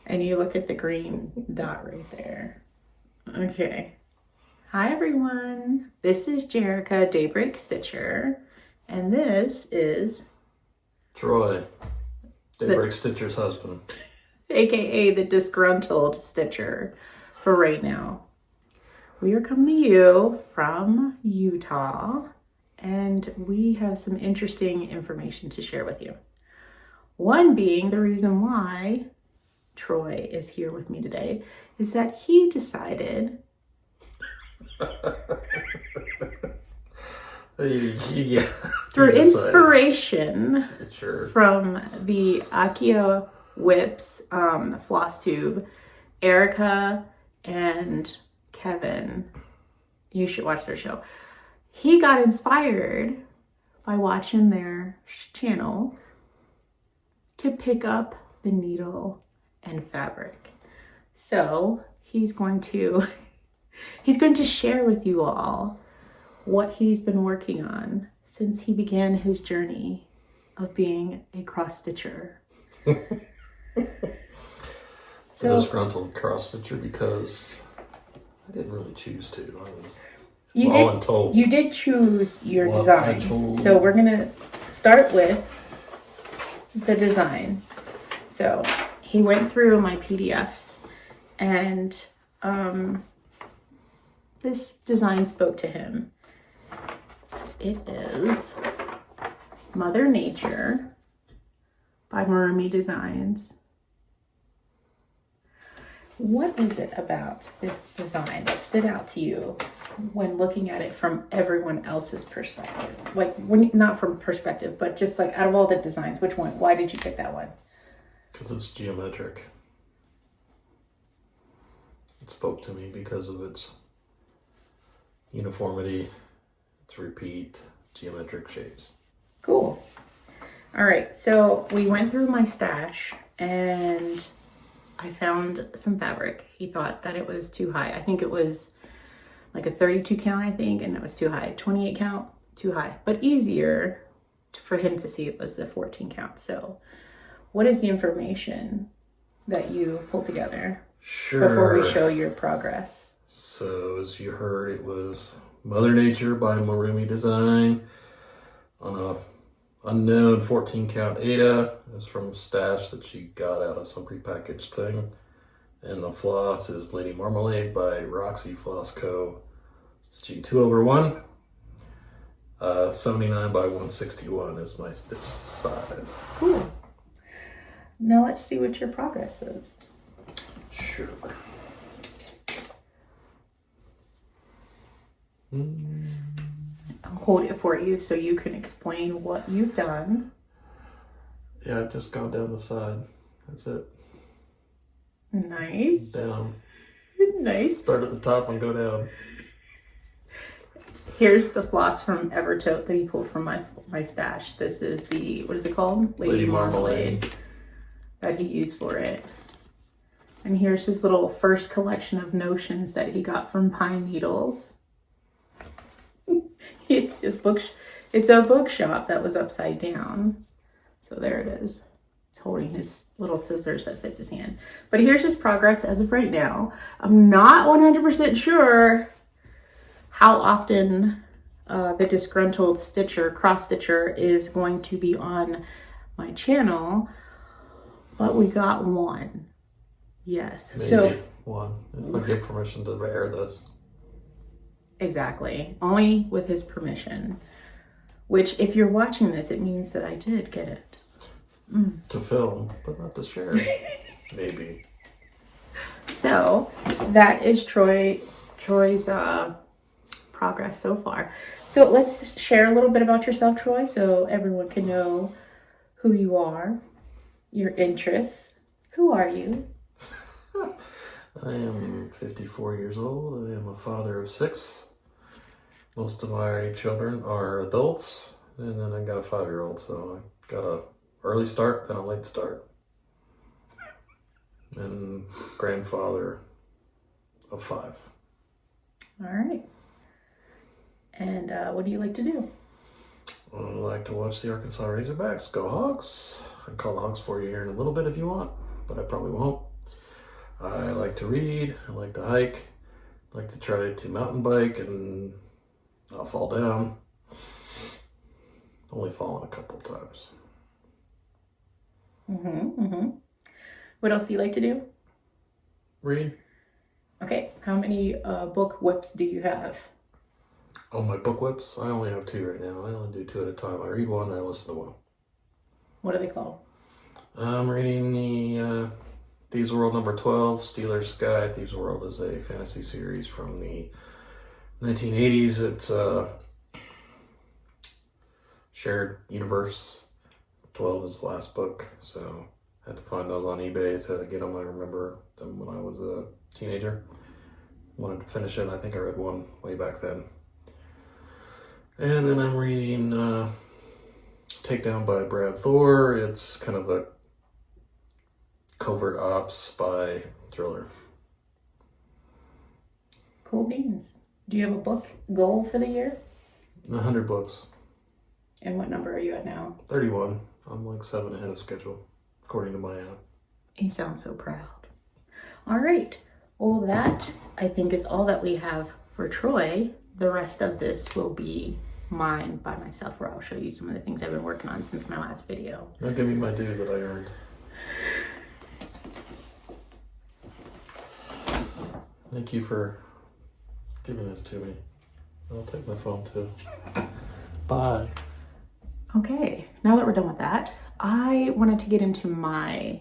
And you look at the green dot right there. Okay. Hi everyone. This is Jerica, Daybreak Stitcher. And this is... Troy, Daybreak Stitcher's husband. AKA the disgruntled Stitcher for right now. We are coming to you from Utah. And we have some interesting information to share with you. One being the reason why Troy is here with me today is that he decided Yeah, through inspiration sure. from the Akio WIP's Flosstube, Erica and Kevin, you should watch their show. He got inspired by watching their channel to pick up the needle and fabric. So he's going to share with you all what he's been working on since he began his journey of being a cross stitcher. So, a disgruntled cross stitcher because I didn't really choose to. I was voluntold. You did choose your design. So we're gonna start with the design. So he went through my PDFs and this design spoke to him. It is Mother Nature by Marumi Designs. What is it about this design that stood out to you when looking at it from everyone else's perspective? Like, not from perspective, but just like out of all the designs, which one? Why did you pick that one? Because it's geometric. It spoke to me because of its uniformity, its repeat, geometric shapes. Cool. All right, so we went through my stash and I found some fabric. He thought that it was too high. I think it was like a 32 count, I think, and it was too high. 28 count, too high. But easier for him to see it was the 14 count. So what is the information that you pulled together before we show your progress? So as you heard, it was Mother Nature by Marumi Design on a unknown 14 count Ada. It's from stash that she got out of some prepackaged thing. And the floss is Lady Marmalade by Roxy Floss Co. Stitching 2/1. 79 by 161 is my stitch size. Cool. Now let's see what your progress is. Sure. I'll hold it for you so you can explain what you've done. Yeah, I've just gone down the side. That's it. Nice. Down. Nice. Start at the top and go down. Here's the floss from Evertote that he pulled from my stash. This is the, what is it called? Lady Marmalade that he used for it. And here's his little first collection of notions that he got from Pine Needles. It's a bookshop that was upside down. So there it is. It's holding his little scissors that fits his hand. But here's his progress as of right now. I'm not 100% sure how often the disgruntled stitcher, cross stitcher, is going to be on my channel, but we got one. Yes. Maybe so one. If I get permission to air this. Exactly. Only with his permission. Which, if you're watching this, it means that I did get it. To film, but not to share. Maybe. So, that is Troy's progress so far. So, let's share a little bit about yourself, Troy, so everyone can know who you are, your interests. Who are you? I am 54 years old. I am a father of 6. Most of my children are adults, and then I got a 5-year-old, so I got a early start, then a late start. And grandfather of 5. All right. And what do you like to do? I like to watch the Arkansas Razorbacks. Go Hogs. I can call the Hogs for you here in a little bit if you want, but I probably won't. I like to read, I like to hike, I like to try to mountain bike and not fall down. Only fallen a couple times. What else do you like to do? Read. Okay, how many book whips do you have? Oh, my book whips? I only have 2 right now. I only do 2 at a time. I read one and I listen to one. What are they called? I'm reading the Thieves World number 12, Steeler's Sky. Thieves World is a fantasy series from the 1980s. It's a shared universe. 12 is the last book, so I had to find those on eBay to get them. I remember them when I was a teenager. Wanted to finish it. I think I read one way back then. And then I'm reading Takedown by Brad Thor. It's kind of a covert ops spy thriller. Cool beans. Do you have a book goal for the year? 100 books. And what number are you at now? 31. I'm like 7 ahead of schedule, according to my app. He sounds so proud. All right. Well, that I think is all that we have for Troy. The rest of this will be mine by myself, where I'll show you some of the things I've been working on since my last video. Now give me my due that I earned. Thank you for giving this to me. I'll take my phone too. Bye. Okay, now that we're done with that, I wanted to get into my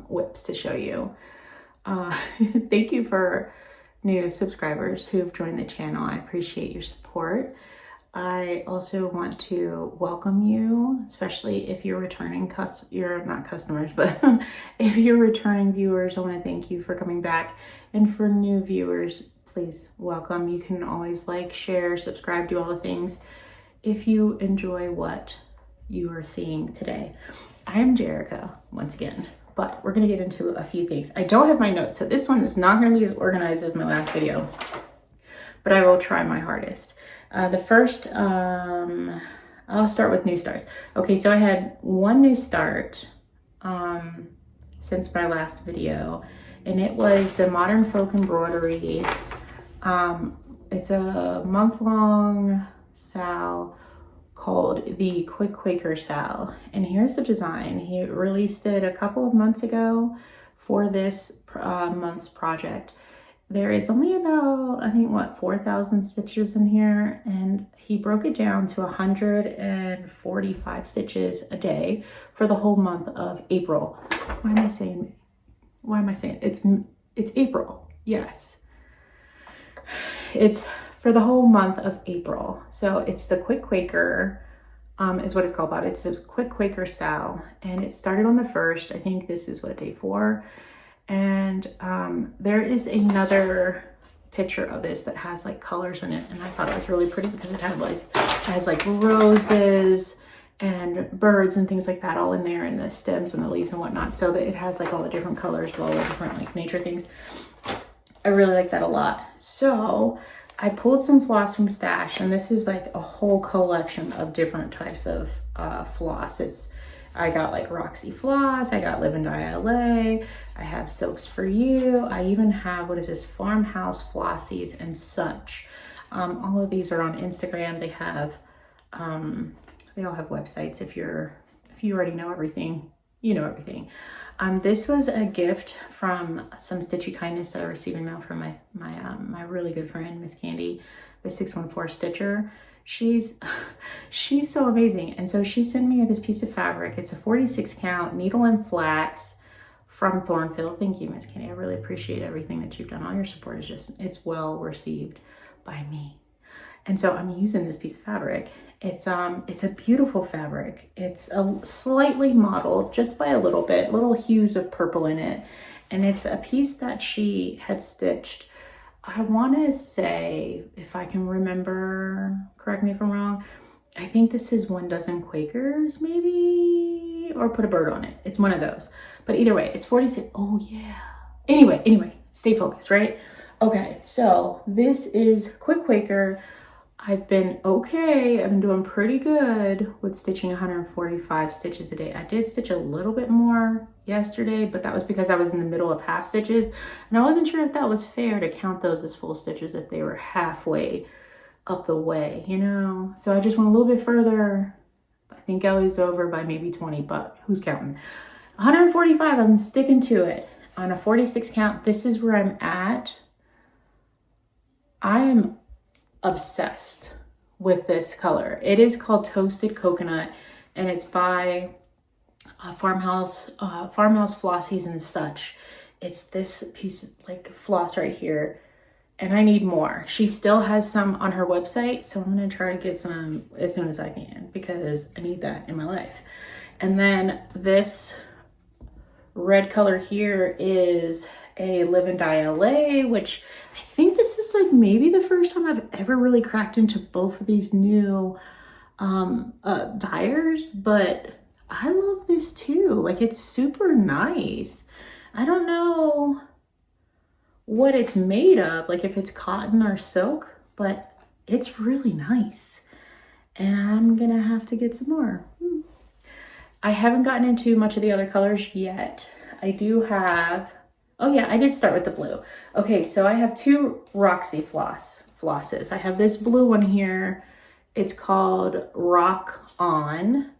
whips to show you. Thank you for new subscribers who've joined the channel. I appreciate your support. I also want to welcome you, especially if you're returning you're not customers, but if you're returning viewers, I want to thank you for coming back. And for new viewers, please welcome. You can always like, share, subscribe, do all the things if you enjoy what you are seeing today. I am Jerica once again, but we're going to get into a few things. I don't have my notes, so this one is not going to be as organized as my last video, but I will try my hardest. The first, I'll start with new starts. Okay, so I had one new start since my last video, and it was the Modern Folk Embroidery. It's a month-long sal called the Quick Quaker Sal, and here's the design. He released it a couple of months ago for this month's project. There is only about, I think, 4,000 stitches in here, and he broke it down to 145 stitches a day for the whole month of April. Why am I saying it's April? Yes, it's for the whole month of April. So it's the Quick Quaker, is what it's called. But it's a Quick Quaker Sal, and it started on the 1st. I think this is day 4. And there is another picture of this that has like colors in it, and I thought it was really pretty because it has like roses and birds and things like that all in there, and the stems and the leaves and whatnot, so that it has like all the different colors for all the different like nature things. I really like that a lot. So I pulled some floss from Stash, and this is like a whole collection of different types of floss. I got like Roxy Floss, I got Live and Die LA, I have Silks for You, I even have, what is this, Farmhouse Flossies and such. All of these are on Instagram. They have, they all have websites. If you already know everything, you know everything. This was a gift from some Stitchy Kindness that I received in mail from my really good friend, Miss Candy, the 614 Stitcher. She's so amazing. And so she sent me this piece of fabric. It's a 46 count needle and flax from Thornfield. Thank you, Miss Candy. I really appreciate everything that you've done. All your support is it's well received by me. And so I'm using this piece of fabric. It's a beautiful fabric. It's a slightly mottled, just by a little bit, little hues of purple in it. And it's a piece that she had stitched, I want to say, if I can remember, correct me if I'm wrong, I think this is 1 Dozen Quakers, maybe, or Put a Bird on It. It's one of those. But either way, it's 46. Oh, yeah. Anyway, stay focused, right? Okay, so this is Quick Quaker. I've been okay. I've been doing pretty good with stitching 145 stitches a day. I did stitch a little bit more yesterday, but that was because I was in the middle of half stitches, and I wasn't sure if that was fair to count those as full stitches if they were halfway up the way, you know? So I just went a little bit further. I think I was over by maybe 20, but who's counting? 145, I'm sticking to it. On a 46 count, this is where I'm at. I am obsessed with this color. It is called Toasted Coconut, and it's by Farmhouse Flossies and Such. It's this piece of like floss right here, and I need more. She still has some on her website, so I'm gonna try to get some as soon as I can because I need that in my life. And then this red color here is a Live and Die LA, which I think this is like maybe the first time I've ever really cracked into both of these new dyers, but I love this too. Like, it's super nice. I don't know what it's made of, like if it's cotton or silk, but it's really nice. And I'm gonna have to get some more. I haven't gotten into much of the other colors yet. I do have, oh yeah, I did start with the blue. Okay, so I have two Roxy flosses. I have this blue one here. It's called Rock On,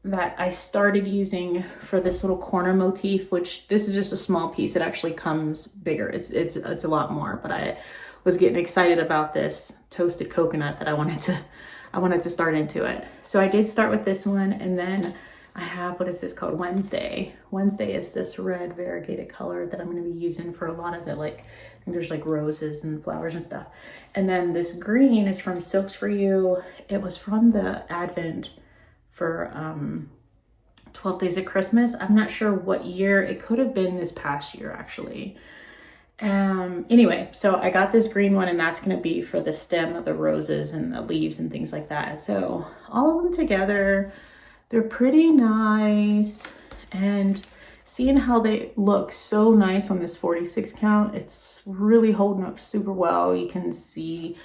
that I started using for this little corner motif, which this is just a small piece. It actually comes bigger. It's a lot more, but I was getting excited about this Toasted Coconut that I wanted to start into it. So I did start with this one, and then I have, what is this called? Wednesday. Wednesday is this red variegated color that I'm going to be using for a lot of the, like, I think there's like roses and flowers and stuff. And then this green is from Silks For You. It was from the Advent for 12 Days of Christmas. I'm not sure what year. It could have been this past year, actually. Anyway, so I got this green one, and that's going to be for the stem of the roses and the leaves and things like that. So all of them together, they're pretty nice, and seeing how they look so nice on this 46 count, it's really holding up super well. You can see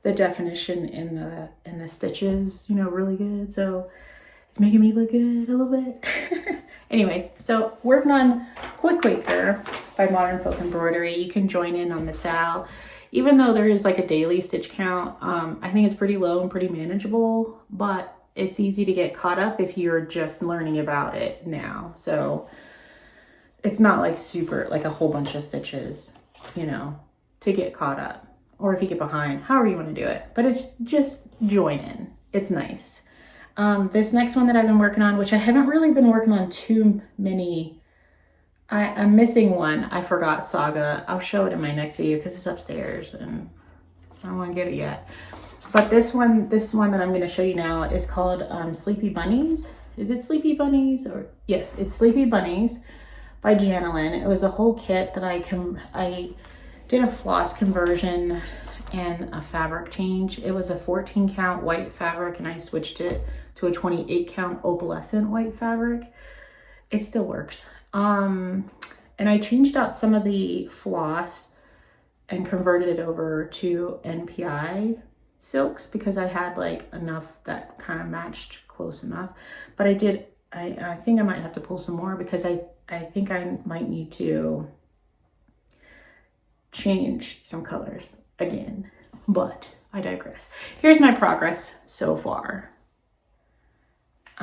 the definition in the stitches, you know, really good. So it's making me look good a little bit. Anyway, so working on Quick Quaker by Modern Folk Embroidery. You can join in on the sale. Even though there is like a daily stitch count, I think it's pretty low and pretty manageable, but it's easy to get caught up if you're just learning about it now. So it's not like super, like a whole bunch of stitches, you know, to get caught up. Or if you get behind, however you want to do it. But it's just join in. It's nice. This next one that I've been working on, which I haven't really been working on too many, I'm missing one. I forgot Saga. I'll show it in my next video because it's upstairs and I don't want to get it yet. But this one that I'm going to show you now is called Sleepy Bunnies. Is it Sleepy Bunnies? Or yes, it's Sleepy Bunnies by Janlynn. It was a whole kit that I did a floss conversion and a fabric change. It was a 14 count white fabric, and I switched it to a 28 count opalescent white fabric. It still works. And I changed out some of the floss and converted it over to NPI silks because I had like enough that kind of matched close enough. But I think I might have to pull some more because I think I might need to change some colors again, but I digress. Here's my progress so far.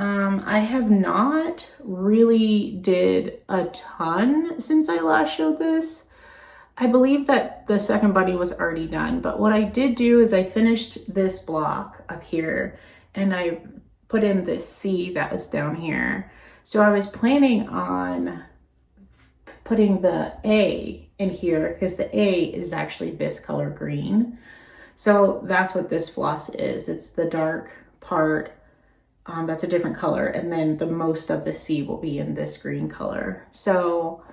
I have not really did a ton since I last showed this. I believe that the second bunny was already done, but what I did do is I finished this block up here and I put in this C that was down here. So I was planning on putting the A in here because the A is actually this color green. So that's what this floss is. It's the dark part that's a different color, and then the most of the C will be in this green color. So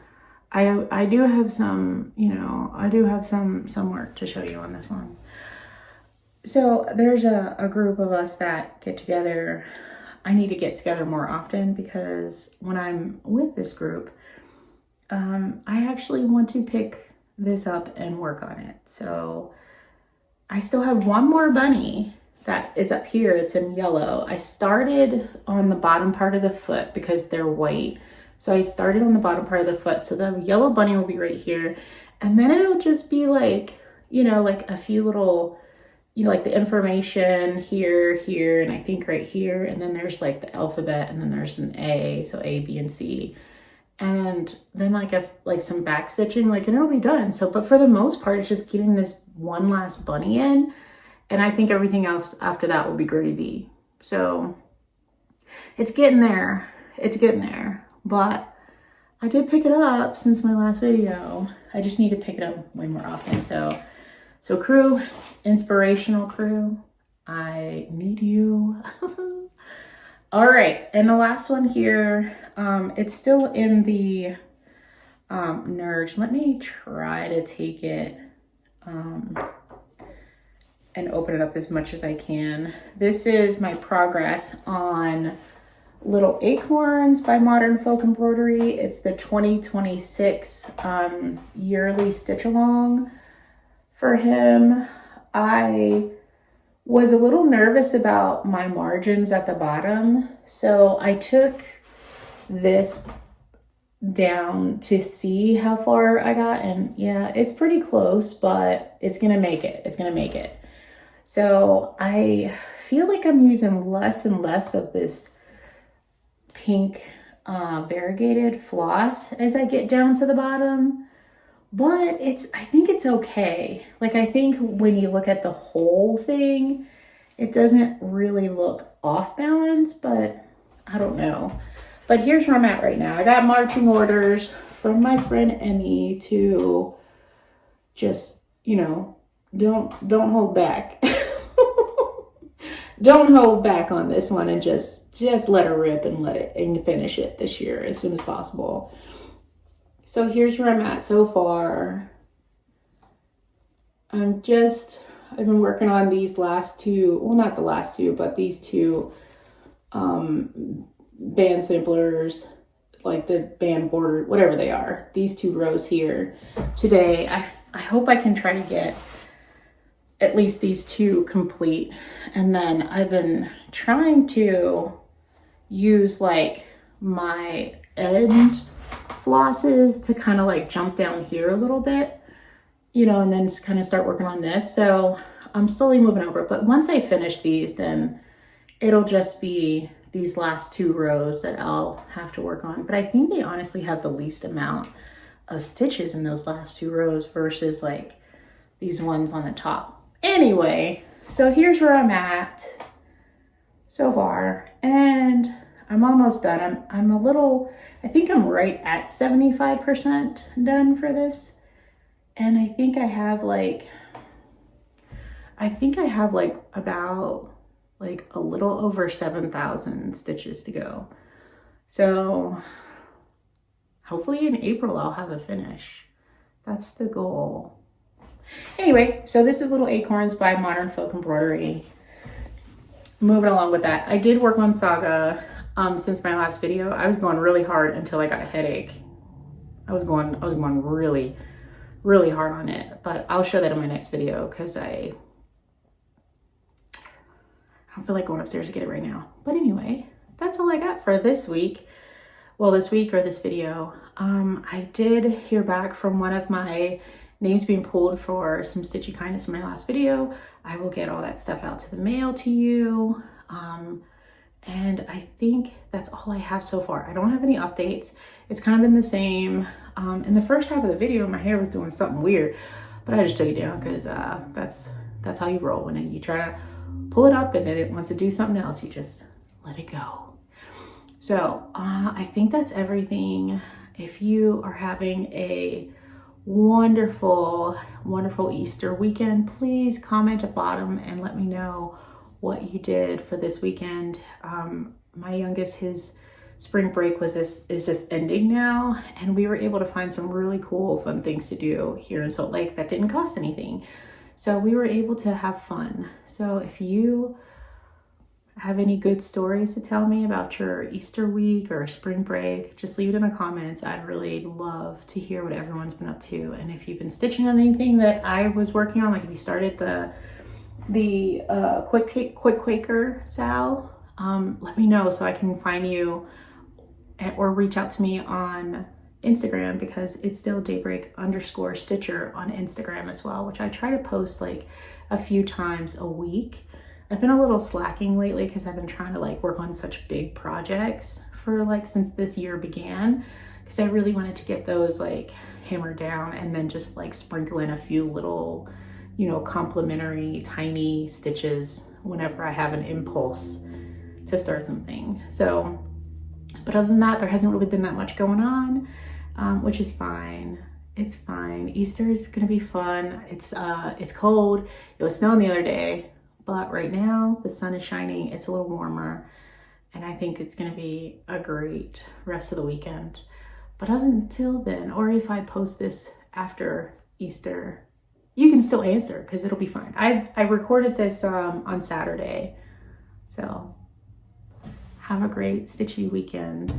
I do have some, you know, I do have some work to show you on this one. So there's a group of us that get together. I need to get together more often because when I'm with this group, I actually want to pick this up and work on it. So I still have one more bunny that is up here. It's in yellow. I started on the bottom part of the foot because they're white. So I started on the bottom part of the foot. So the yellow bunny will be right here. And then it'll just be like, you know, like a few little, you know, like the information here, here, and I think right here. And then there's like the alphabet, and then there's an A, so A, B, and C. And then like some back stitching, like, and it'll be done. So, but for the most part, it's just getting this one last bunny in. And I think everything else after that will be gravy. So it's getting there. It's getting there. But I did pick it up since my last video. I just need to pick it up way more often. So crew, inspirational crew, I need you. All right, and the last one here, it's still in the Nerge. Let me try to take it and open it up as much as I can. This is my progress on Little Acorns by Modern Folk Embroidery. It's the 2026 yearly stitch along for him. I was a little nervous about my margins at the bottom, so I took this down to see how far I got, and yeah, it's pretty close, but it's gonna make it. It's gonna make it. So I feel like I'm using less and less of this pink variegated floss as I get down to the bottom, but I think it's okay. Like, I think when you look at the whole thing, it doesn't really look off balance, but I don't know. But here's where I'm at right now. I got marching orders from my friend Emmy to just, you know, don't hold back. Don't hold back on this one, and just let her rip and finish it this year as soon as possible. So here's where I'm at so far. I've been working on these last two, well, not the last two, but these two band samplers, like the band border, whatever they are, these two rows here today. I hope I can try to get at least these two complete. And then I've been trying to use like my end flosses to kind of like jump down here a little bit, you know, and then just kind of start working on this. So I'm slowly moving over, but once I finish these, then it'll just be these last two rows that I'll have to work on. But I think they honestly have the least amount of stitches in those last two rows versus like these ones on the top. Anyway, so here's where I'm at so far, and I'm almost done. I think I'm right at 75% done for this. And I think I have about like a little over 7,000 stitches to go. So hopefully in April I'll have a finish. That's the goal. Anyway, so this is Little Acorns by Modern Folk Embroidery. Moving along with that, I did work on Saga since my last video. I was going really hard until I got a headache. I was going really, really hard on it, but I'll show that in my next video because I don't feel like going upstairs to get it right now. But anyway, that's all I got for this week. Well, this week or this video. I did hear back from one of my names being pulled for some stitchy kindness in my last video. I will get all that stuff out to the mail to you. And I think that's all I have so far. I don't have any updates. It's kind of been the same. In the first half of the video, my hair was doing something weird, but I just took it down because that's how you roll. When you try to pull it up and then it wants to do something else, you just let it go. So I think that's everything. If you are having a wonderful, wonderful Easter weekend, please comment at bottom and let me know what you did for this weekend. My youngest, his spring break is just ending now, and we were able to find some really cool, fun things to do here in Salt Lake that didn't cost anything. So we were able to have fun. So if you have any good stories to tell me about your Easter week or spring break, just leave it in the comments. I'd really love to hear what everyone's been up to. And if you've been stitching on anything that I was working on, like if you started the the Quick Quaker Sal, let me know so I can find you or reach out to me on Instagram, because it's still daybreak_stitcher on Instagram as well, which I try to post like a few times a week. I've been a little slacking lately because I've been trying to like work on such big projects for like since this year began, because I really wanted to get those like hammered down and then just like sprinkle in a few little, you know, complimentary tiny stitches whenever I have an impulse to start something. So, but other than that, there hasn't really been that much going on, which is fine. It's fine. Easter is gonna be fun. It's cold. It was snowing the other day, but right now the sun is shining. It's a little warmer, and I think it's gonna be a great rest of the weekend. But until then, or if I post this after Easter, you can still answer because it'll be fine. I recorded this on Saturday, so have a great stitchy weekend.